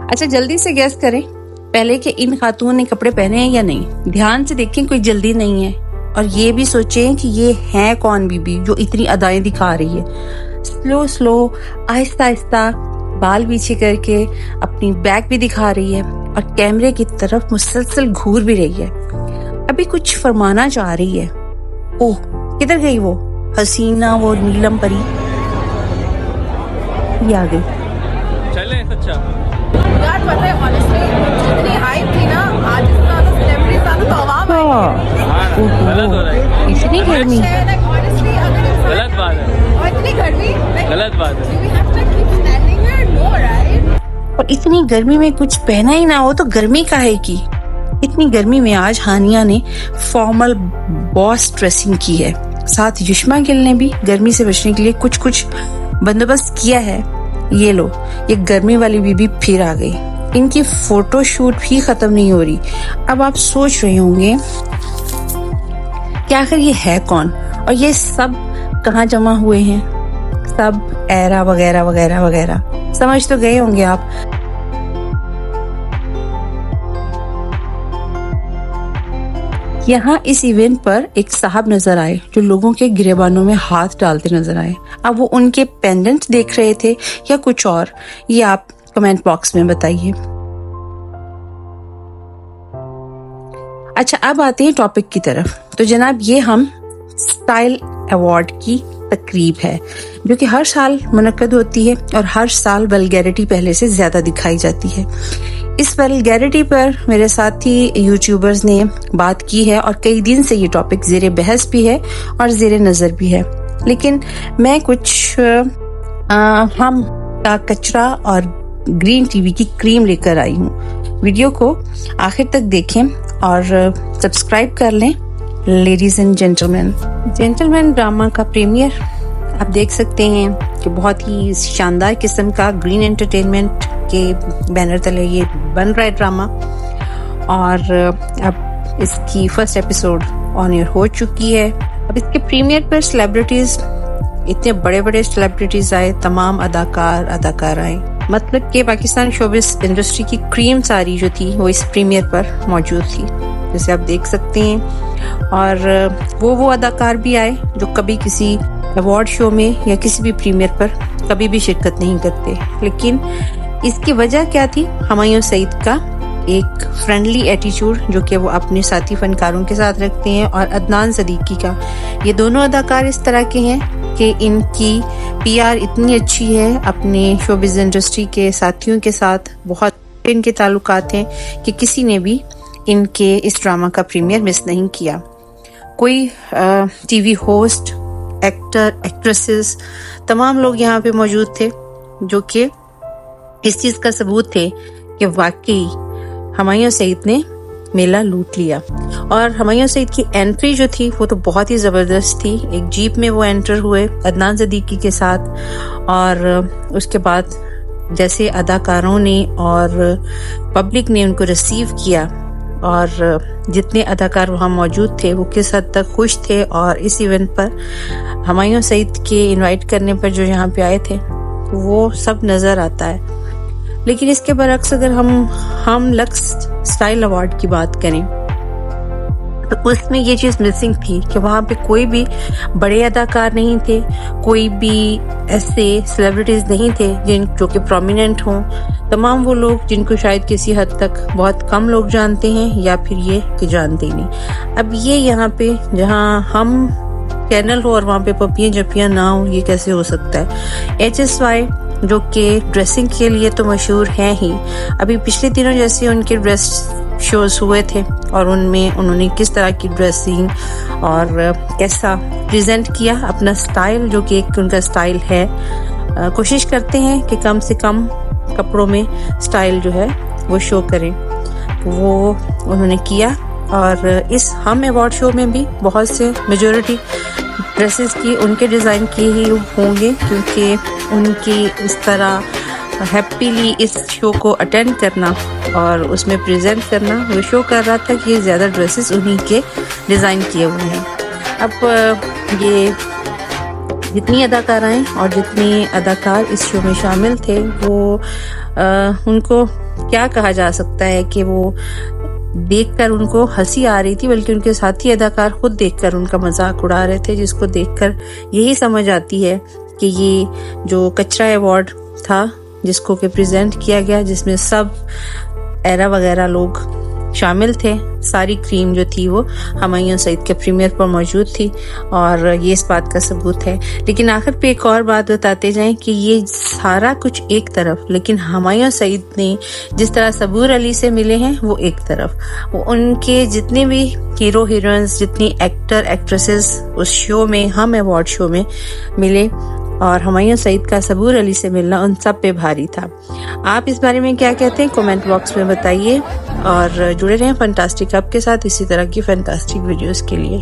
اچھا جلدی سے گیس کریں پہلے کہ ان خاتون نے کپڑے پہنے ہیں یا نہیں. دھیان سے دیکھیں کوئی جلدی نہیں ہے. اور یہ بھی سوچیں کہ یہ ہے کون بی بی جو اتنی ادائیں دکھا رہی ہے. سلو آہستہ آہستہ بال پیچھے کر کے اپنی بیک بھی دکھا رہی ہے اور کیمرے کی طرف مسلسل گھور بھی رہی ہے. ابھی کچھ فرمانا چاہ رہی ہے. اوہ کدھر گئی وہ حسینہ، وہ نیلم پری؟ یہ آ گئی. چلے سچا یار پتہ ہے honestly جتنی ہائپ تھی نا، آج اس سے زیادہ سیلیبریٹیز زیادہ تو عوام آئی ہے. غلط ہو رہا ہے، اتنی گرمی، Like honestly اگر انسان غلط بات ہے، اور اتنی گرمی غلط بات ہے. we have to keep standing here no right. اور اتنی گرمی میں کچھ پہنا ہی نہ ہو تو گرمی کاہے کی. اتنی گرمی میں آج ہانیہ نے فارمل باس ڈریسنگ کی ہے. ساتھ یشما گل نے بھی گرمی سے بچنے کے لیے کچھ بندوبست کیا ہے. یہ لو، یہ گرمی والی بی بی پھر آ گئی. ان کی فوٹو شوٹ بھی ختم نہیں ہو رہی. اب آپ سوچ رہے ہوں گے کہ آخر یہ ہے کون اور یہ سب کہاں جمع ہوئے ہیں. سب ایرا وغیرہ وغیرہ وغیرہ سمجھ تو گئے ہوں گے آپ. یہاں اس ایونٹ پر ایک صاحب نظر آئے جو لوگوں کے گریبانوں میں ہاتھ ڈالتے نظر آئے. اب وہ ان کے پینڈنٹ دیکھ رہے تھے یا کچھ اور، یہ آپ کمنٹ باکس میں بتائیے. اچھا اب آتے ہیں ٹاپک کی طرف. تو جناب یہ ہم اسٹائل ایوارڈ کی تقریب ہے جو کہ ہر سال منعقد ہوتی ہے اور ہر سال ولگیرٹی پہلے سے زیادہ دکھائی جاتی ہے. اس ولگیرٹی پر میرے ساتھی یوٹیوبرز نے بات کی ہے اور کئی دن سے یہ ٹاپک زیر بحث بھی ہے اور زیر نظر بھی ہے. لیکن میں کچھ ہم کا کچرا اور گرین ٹی وی کی کریم لے کر آئی ہوں. ویڈیو کو آخر تک دیکھیں اور سبسکرائب کر لیں. لیڈیز اینڈ جینٹلمین ڈرامہ کا پریمیئر آپ دیکھ سکتے ہیں کہ بہت ہی شاندار قسم کا گرین انٹرٹینمنٹ کے بینر تلے یہ بن رہا ہے ڈرامہ. اور اب اس کی فرسٹ ایپیسوڈ آن ایئر ہو چکی ہے. اب اس کے پریمیئر پر سیلیبریٹیز، اتنے بڑے بڑے سیلیبریٹیز آئے، تمام اداکار آئے. مطلب کہ پاکستان شوبز انڈسٹری کی کریم ساری جو تھی وہ اس پریمیئر پر موجود تھی جیسے آپ دیکھ سکتے ہیں. اور وہ اداکار بھی آئے جو کبھی کسی ایوارڈ شو میں یا کسی بھی پریمیئر پر کبھی بھی شرکت نہیں کرتے. لیکن اس کی وجہ کیا تھی؟ ہمایوں سعید کا ایک فرینڈلی ایٹیچیوڈ جو کہ وہ اپنے ساتھی فنکاروں کے ساتھ رکھتے ہیں، اور عدنان صدیقی کا. یہ دونوں اداکار اس طرح کے ہیں کہ ان کی پی آر اتنی اچھی ہے اپنے شوبز انڈسٹری کے ساتھیوں کے ساتھ، بہت ان کے تعلقات ہیں کہ کسی نے بھی ان کے اس ڈرامہ کا پریمیئر مس نہیں کیا. کوئی T V host, actor, actresses, تمام لوگ یہاں پہ موجود تھے جو کہ اس چیز کا ثبوت تھے کہ واقعی ہمایوں سعید نے میلہ لوٹ لیا. اور ہمایوں سعید کی انٹری جو تھی وہ تو بہت ہی زبردست تھی. ایک جیپ میں وہ انٹر ہوئے عدنان صدیقی کے ساتھ، اور اس کے بعد جیسے اداکاروں نے اور پبلک نے ان کو ریسیو کیا، اور جتنے اداکار وہاں موجود تھے وہ کس حد تک خوش تھے. اور اس ایونٹ پر ہمایوں سعید کے انوائٹ کرنے پر جو یہاں پہ آئے تھے وہ سب نظر آتا ہے. لیکن اس کے برعکس اگر ہم لکس اسٹائل ایوارڈ کی بات کریں تو اس میں یہ چیز مسنگ تھی کہ وہاں پہ کوئی بھی بڑے اداکار نہیں تھے، کوئی بھی ایسے سیلیبریٹیز نہیں تھے جو کہ پرومیننٹ ہوں. تمام وہ لوگ جن کو شاید کسی حد تک بہت کم لوگ جانتے ہیں یا پھر یہ کہ جانتے ہی نہیں. اب یہ یہاں پہ جہاں ہم چینل ہو اور وہاں پہ پپیاں جپیاں نہ ہوں، یہ کیسے ہو سکتا ہے؟ HSY جو کہ ڈریسنگ کے لیے تو مشہور ہیں ہی، ابھی پچھلے دنوں جیسے ان کے ڈریس شوز ہوئے تھے اور ان میں انہوں نے کس طرح کی ڈریسنگ اور کیسا پریزنٹ کیا اپنا سٹائل، جو کہ ایک ان کا سٹائل ہے. کوشش کرتے ہیں کہ کم سے کم کپڑوں میں سٹائل جو ہے وہ شو کریں، وہ انہوں نے کیا. اور اس ہم ایوارڈ شو میں بھی بہت سے میجورٹی ڈریسز کی ان کے ڈیزائن کی ہی ہوں گے، کیونکہ ان کی اس طرح ہیپیلی اس شو کو اٹینڈ کرنا اور اس میں پریزنٹ کرنا وہ شو کر رہا تھا کہ زیادہ ڈریسز انہی کے ڈیزائن کیے ہوئے ہیں. اب یہ جتنی اداکارائیں اور جتنے اداکار اس شو میں شامل تھے وہ ان کو کیا کہا جا سکتا ہے کہ وہ دیکھ کر ان کو ہنسی آ رہی تھی، بلکہ ان کے ساتھی اداکار خود دیکھ کر ان کا مذاق اڑا رہے تھے، جس کو دیکھ کر یہی سمجھ آتی ہے کہ یہ جو کچرا ایوارڈ تھا جس کو کہ پریزنٹ کیا گیا، جس میں سب ایرا وغیرہ لوگ شامل تھے، ساری کریم جو تھی وہ ہمایوں سعید کے پریمیئر پر موجود تھی، اور یہ اس بات کا ثبوت ہے۔ لیکن آخر پہ ایک اور بات بتاتے جائیں کہ یہ سارا کچھ ایک طرف، لیکن ہمایوں سعید نے جس طرح صبور علی سے ملے ہیں وہ ایک طرف، وہ ان کے جتنے بھی ہیرو ہیروئنز، جتنی ایکٹر ایکٹریسز اس شو میں، ہم ایوارڈ شو میں ملے، اور ہمایوں سعید کا صبور علی سے ملنا ان سب پہ بھاری تھا۔ آپ اس بارے میں کیا کہتے ہیں کومنٹ باکس میں بتائیے، اور جڑے رہیں فینٹاسٹک ہب کے ساتھ اسی طرح کی فینٹاسٹک ویڈیوز کے لیے۔